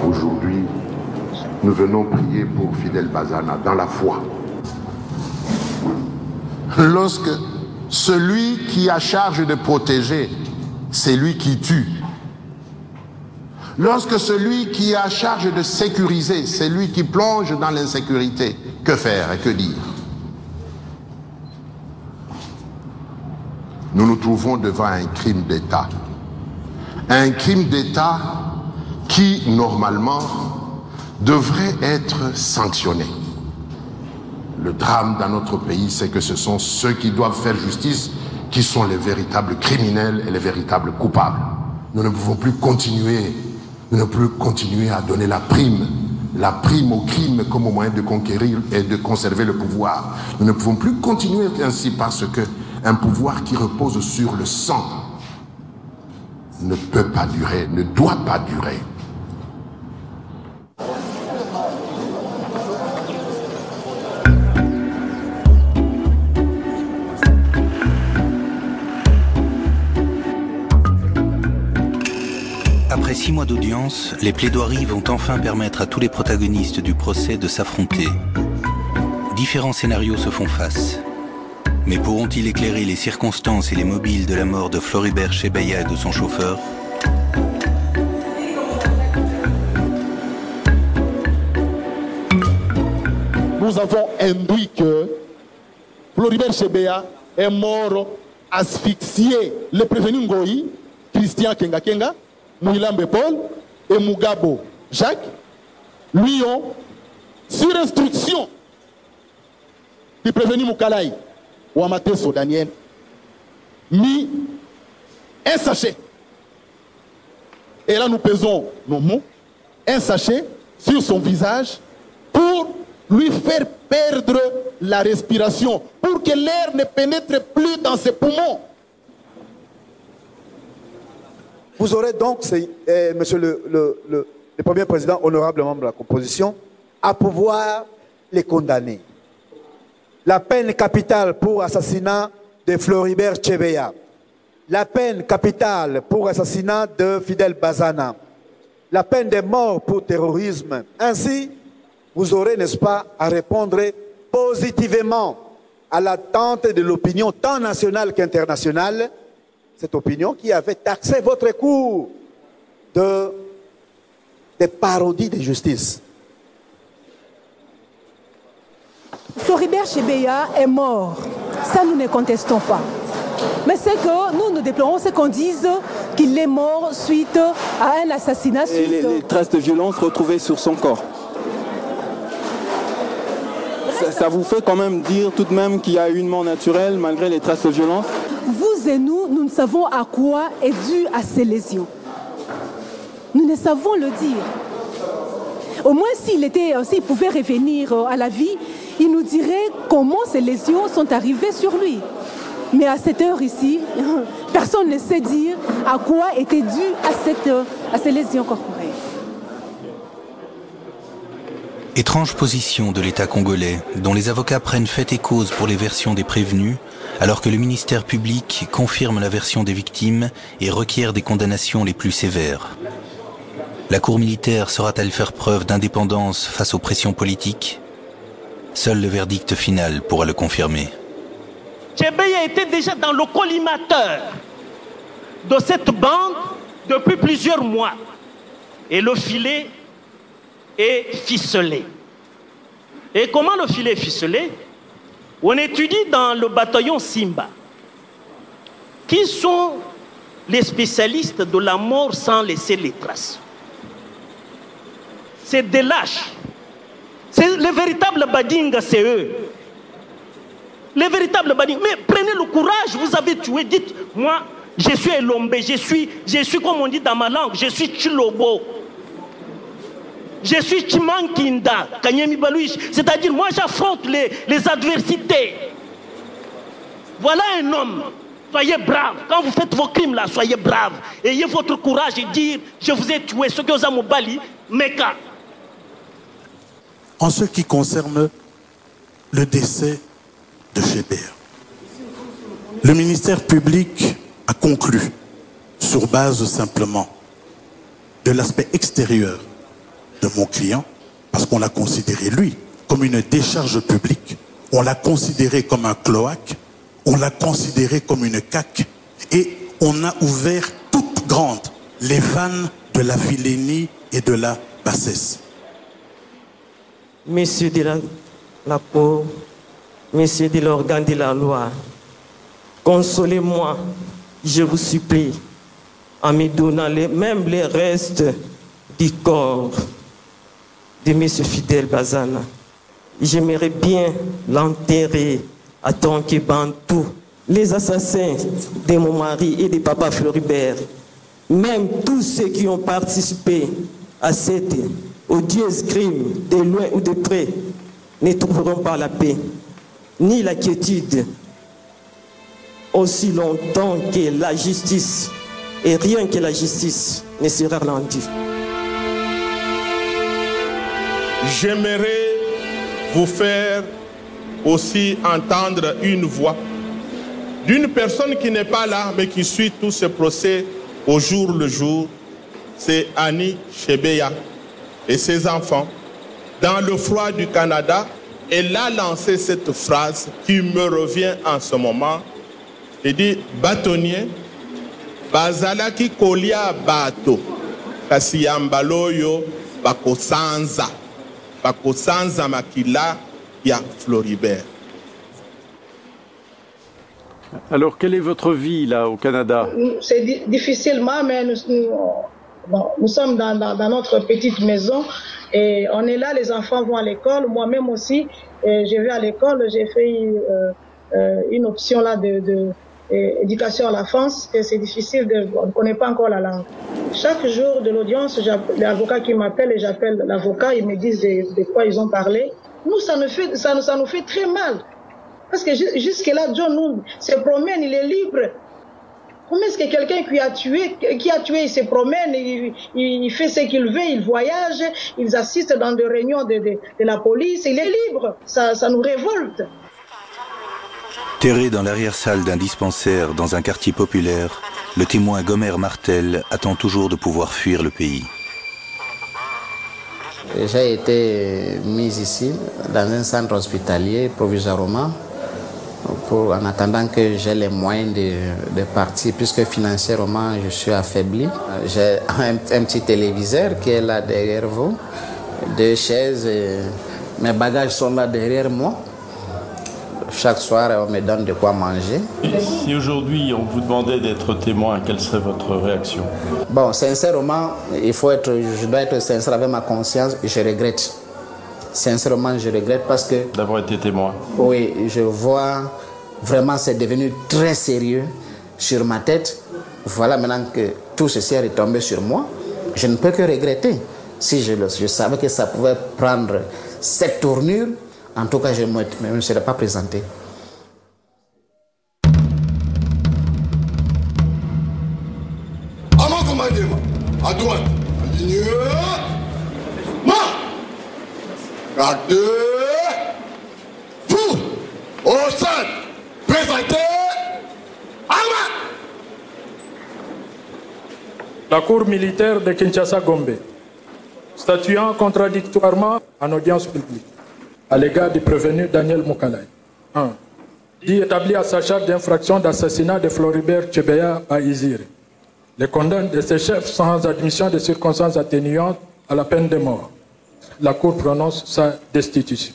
Aujourd'hui, nous venons prier pour Fidel Bazana dans la foi. Lorsque celui qui a charge de protéger, c'est lui qui tue. Lorsque celui qui a charge de sécuriser, c'est lui qui plonge dans l'insécurité, que faire et que dire? Nous nous trouvons devant un crime d'État. Un crime d'État qui, normalement, devrait être sanctionné. Le drame dans notre pays, c'est que ce sont ceux qui doivent faire justice qui sont les véritables criminels et les véritables coupables. Nous ne pouvons plus continuer, à donner la prime au crime comme au moyen de conquérir et de conserver le pouvoir. Nous ne pouvons plus continuer ainsi parce que un pouvoir qui repose sur le sang ne peut pas durer, ne doit pas durer. Après 6 mois d'audience, les plaidoiries vont enfin permettre à tous les protagonistes du procès de s'affronter. Différents scénarios se font face. Mais pourront-ils éclairer les circonstances et les mobiles de la mort de Floribert Chebeya et de son chauffeur? Nous avons induit que Floribert Chebeya est mort asphyxié. Le prévenu Ngoï, Christian Kenga, Mouilambe Paul et Mugabo Jacques lui ont, sur instruction du prévenu Moukalaï, Ouamateso Daniel, mis un sachet. Et là, nous pesons nos mots, un sachet sur son visage pour lui faire perdre la respiration, pour que l'air ne pénètre plus dans ses poumons. Vous aurez donc, monsieur le premier président, honorable membre de la composition, à pouvoir les condamner. La peine capitale pour assassinat de Floribert Chebeya, la peine capitale pour assassinat de Fidel Bazana, la peine de mort pour terrorisme. Ainsi, vous aurez, n'est-ce pas, à répondre positivement à l'attente de l'opinion tant nationale qu'internationale, cette opinion qui avait taxé votre cours des parodies de justice. Floribert Chebeya est mort. Ça, nous ne contestons pas. Mais c'est que nous déplorons ce qu'on dise qu'il est mort suite à un assassinat. Et les traces de violence retrouvées sur son corps. Ça vous fait quand même dire tout de même qu'il y a eu une mort naturelle malgré les traces de violence? Vous et nous ne savons à quoi est due à ces lésions. Nous ne savons le dire. Au moins, s'il pouvait revenir à la vie, il nous dirait comment ces lésions sont arrivées sur lui. Mais à cette heure ici, personne ne sait dire à quoi était due à ces lésions corporelles. Étrange position de l'État congolais, dont les avocats prennent fait et cause pour les versions des prévenus, alors que le ministère public confirme la version des victimes et requiert des condamnations les plus sévères. La cour militaire saura-t-elle faire preuve d'indépendance face aux pressions politiques? Seul le verdict final pourra le confirmer. Chebeya était déjà dans le collimateur de cette bande depuis plusieurs mois. Et le filet est ficelé. Et comment le filet est ficelé? On étudie dans le bataillon Simba. Qui sont les spécialistes de la mort sans laisser les traces? C'est des lâches. C'est les véritables badingas, c'est eux. Les véritables badingas. Mais prenez le courage, vous avez tué. Dites, moi, je suis Elombe, je suis comme on dit dans ma langue, je suis Chilobo. Je suis Chimankinda, Kanyemi Balouich. C'est-à-dire, moi, j'affronte les adversités. Voilà un homme. Soyez brave. Quand vous faites vos crimes là, soyez brave. Ayez votre courage et dire, je vous ai tué. Ce que vous avez Bali, Meka. En ce qui concerne le décès de Chebeya, le ministère public a conclu, sur base simplement de l'aspect extérieur de mon client, parce qu'on l'a considéré, lui, comme une décharge publique. On l'a considéré comme un cloaque, on l'a considéré comme une caque, et on a ouvert toutes grandes les vannes de la vilainie et de la bassesse. Messieurs de la Cour, messieurs de l'organe de la loi, consolez-moi, je vous supplie, en me donnant même les restes du corps de M. Fidel Bazana. J'aimerais bien l'enterrer à Tonké-Bantou. Les assassins de mon mari et de papa Floribert, même tous ceux qui ont participé à cette odieuse crime, de loin ou de près, ne trouveront pas la paix, ni la quiétude, aussi longtemps que la justice, et rien que la justice, ne sera rendue. J'aimerais vous faire aussi entendre une voix d'une personne qui n'est pas là, mais qui suit tout ce procès au jour le jour. C'est Annie Chebeya et ses enfants. Dans le froid du Canada, elle a lancé cette phrase qui me revient en ce moment. Elle dit, bâtonnier, bazalaki kolia bato, kasi yambaloyo bakosanza makila ya Floribert. Alors, quelle est votre vie là au Canada? C'est difficilement, mais nous sommes dans notre petite maison et on est là, les enfants vont à l'école, moi-même aussi, je vais à l'école, j'ai fait une option là d'éducation à la France, et c'est difficile, on ne connaît pas encore la langue. Chaque jour de l'audience, l'avocat qui m'appelle et j'appelle l'avocat, ils me disent de quoi ils ont parlé. Nous, ça nous fait très mal. Parce que jusque-là, John nous se promène, il est libre. Comment est-ce que quelqu'un qui a tué, il se promène, il fait ce qu'il veut, il voyage, il assiste dans des réunions de la police, il est libre. Ça nous révolte. Terré dans l'arrière-salle d'un dispensaire dans un quartier populaire, le témoin Gomer Martel attend toujours de pouvoir fuir le pays. J'ai été mis ici dans un centre hospitalier provisoirement en attendant que j'ai les moyens de partir, puisque financièrement je suis affaibli. J'ai un petit téléviseur qui est là derrière vous, 2 chaises, mes bagages sont là derrière moi. Chaque soir, on me donne de quoi manger. Si aujourd'hui on vous demandait d'être témoin, quelle serait votre réaction? Bon, sincèrement, je dois être sincère avec ma conscience, je regrette. Sincèrement, je regrette parce que... D'avoir été témoin. Oui, je vois vraiment c'est devenu très sérieux sur ma tête. Voilà maintenant que tout ceci est retombé sur moi. Je ne peux que regretter. Si je savais que ça pouvait prendre cette tournure, en tout cas, je ne me serais pas présenté. À mon commandement, à droite, ligne, à 2, pour, au centre, présenté, armée. La Cour militaire de Kinshasa-Gombe, statuant contradictoirement en audience publique à l'égard du prévenu Daniel Moukalay. 1. Dit établi à sa charge d'infraction d'assassinat de Floribert Chebeya à Izire. Les condamne de ses chefs sans admission de circonstances atténuantes à la peine de mort. La Cour prononce sa destitution.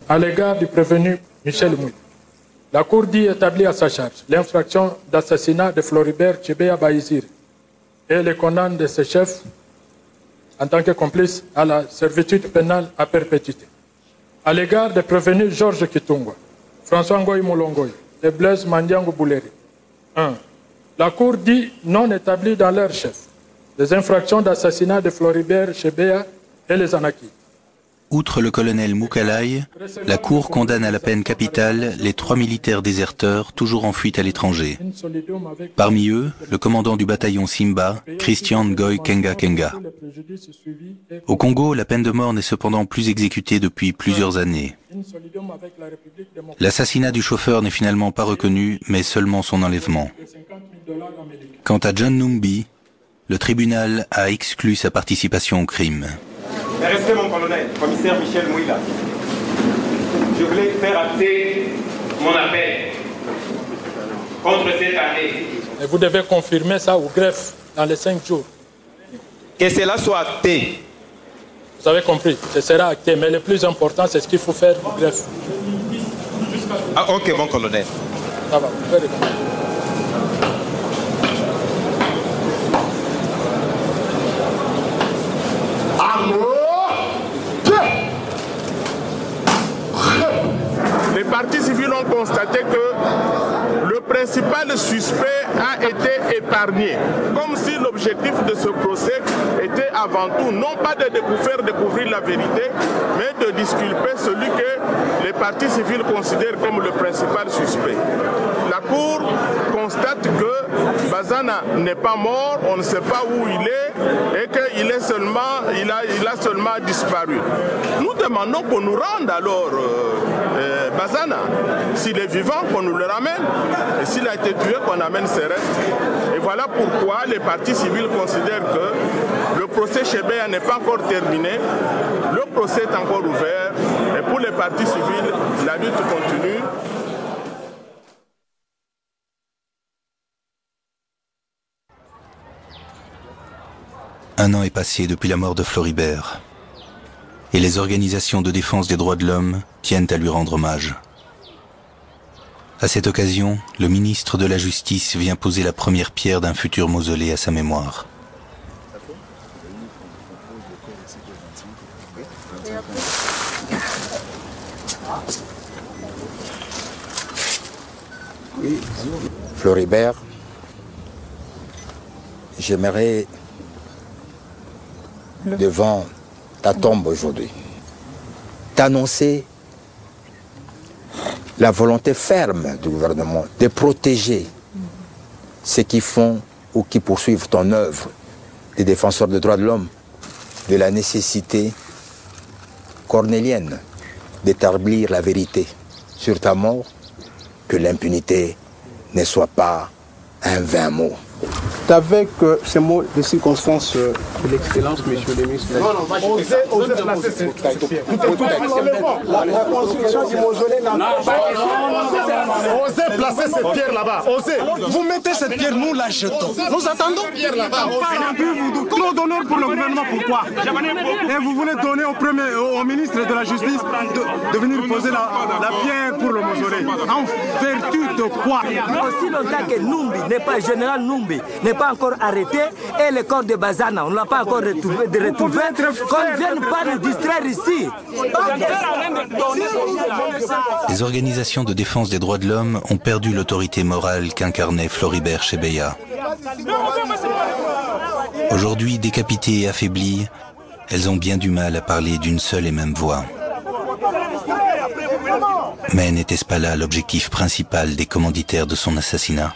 À l'égard du prévenu Michel Mouy, la Cour dit établi à sa charge l'infraction d'assassinat de Floribert Chebeya à Izire et les condamne de ses chefs en tant que complice à la servitude pénale à perpétuité. À l'égard des prévenus Georges Kitungwa, François Ngoï Moulongoï et Blaise Mandiango Bouleri. 1. La Cour dit non établie dans leur chef les infractions d'assassinat de Floribert Chebeya et les Anaki. Outre le colonel Moukalay, la Cour condamne à la peine capitale les 3 militaires déserteurs toujours en fuite à l'étranger. Parmi eux, le commandant du bataillon Simba, Christian Ngoy Kenga Kenga. Au Congo, la peine de mort n'est cependant plus exécutée depuis plusieurs années. L'assassinat du chauffeur n'est finalement pas reconnu, mais seulement son enlèvement. Quant à John Numbi, le tribunal a exclu sa participation au crime. Restez mon colonel, commissaire Michel Mouila. Je voulais faire acter mon appel contre cette année. Et vous devez confirmer ça au greffe dans les 5 jours. Que cela soit acté. Vous avez compris, ce sera acté, mais le plus important, c'est ce qu'il faut faire au greffe. Ah, ok, mon colonel. Ça va, vous pouvez répondre. Les parties civiles ont constaté que le principal suspect a été épargné, comme si l'objectif de ce procès était avant tout non pas de faire découvrir la vérité, mais de disculper celui que les parties civiles considèrent comme le principal suspect. La Cour constate que Bazana n'est pas mort, on ne sait pas où il est et qu'il est seulement, il a seulement disparu. Nous demandons qu'on nous rende alors Bazana. S'il est vivant, qu'on nous le ramène. Et s'il a été tué, qu'on amène ses restes. Et voilà pourquoi les parties civiles considèrent que le procès Chebeya n'est pas encore terminé. Le procès est encore ouvert. Et pour les parties civiles, la lutte continue. Un an est passé depuis la mort de Floribert, et les organisations de défense des droits de l'homme tiennent à lui rendre hommage. À cette occasion, le ministre de la Justice vient poser la première pierre d'un futur mausolée à sa mémoire. Floribert, j'aimerais, devant ta tombe aujourd'hui, t'annoncer la volonté ferme du gouvernement de protéger ceux qui font ou qui poursuivent ton œuvre des défenseurs des droits de l'homme, de la nécessité cornélienne d'établir la vérité sur ta mort, que l'impunité ne soit pas un vain mot. Avec ces mots de circonstance de l'excellence, monsieur le ministre. Osez placer cette pierre. La construction du mausolée n'a pas. Osez placer cette pierre là-bas. Osez. Vous mettez cette pierre, nous la jetons. Nous attendons. Et puis vous trop d'honneur pour le gouvernement. Pourquoi? Et vous voulez donner au ministre de la Justice de venir poser la pierre pour le mausolée. En vertu de quoi? Aussi longtemps que Numbi n'est pas général Numbi, n'est pas encore arrêté, et le corps de Bazana, on ne l'a pas encore retrouvé, qu'on ne vienne pas nous distraire ici. Les organisations de défense des droits de l'homme ont perdu l'autorité morale qu'incarnait Floribert Chebeya. Aujourd'hui décapitées et affaiblies, elles ont bien du mal à parler d'une seule et même voix. Mais n'était-ce pas là l'objectif principal des commanditaires de son assassinat ?